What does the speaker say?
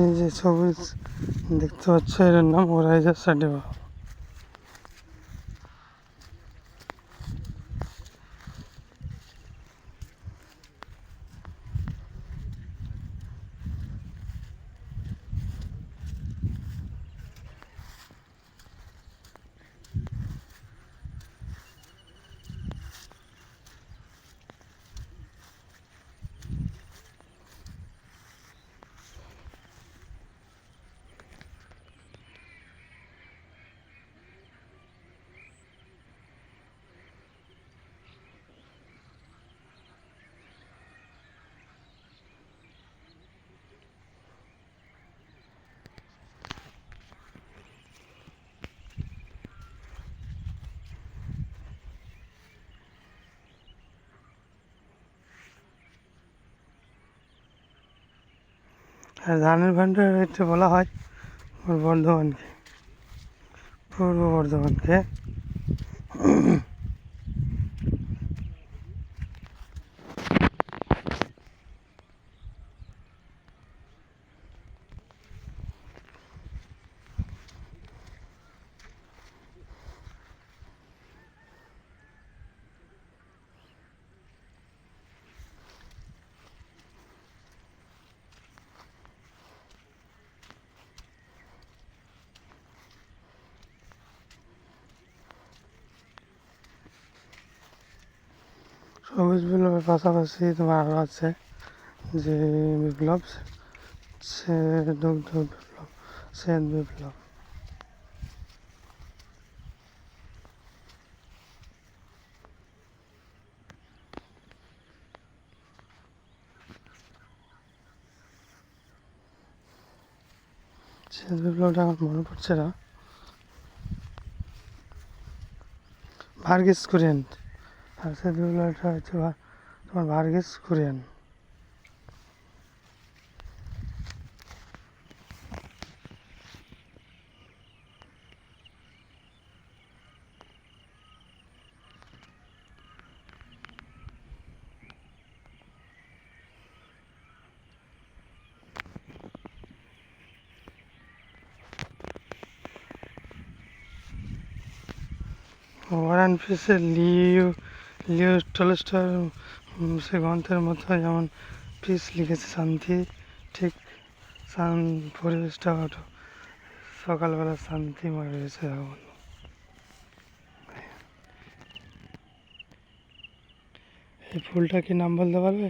এই যে সবুজ দেখতে পাচ্ছ, এর নাম ওরাইজার সাটিভা। আর ধানের ভান্ডার এটা বলা হয় বর্ধমানকে, পূর্ব বর্ধমানকে। সবুজ বিপ্লবের পাশাপাশি তোমার আরও আছে যে বিপ্লব, সে দুগ্ধ বিপ্লব, শ্বেত বিপ্লব। শ্বেত বিপ্লবটা আমার মনে পড়ছে না, ভার্গিস কুরিয়েন। আর শ্বেত বিপ্লবটা হচ্ছে তোমার ভার্গিস কুরিয়েন। ওয়ার অ্যান্ড পিসের লিও টলস্টয় সে গ্রন্থের মতো যেমন পিস লিখেছে শান্তি, ঠিক পরিবেশটা ওঠো সকালবেলা শান্তিময় রয়েছে এখন। এই ফুলটা কি নাম বলতে পারবে?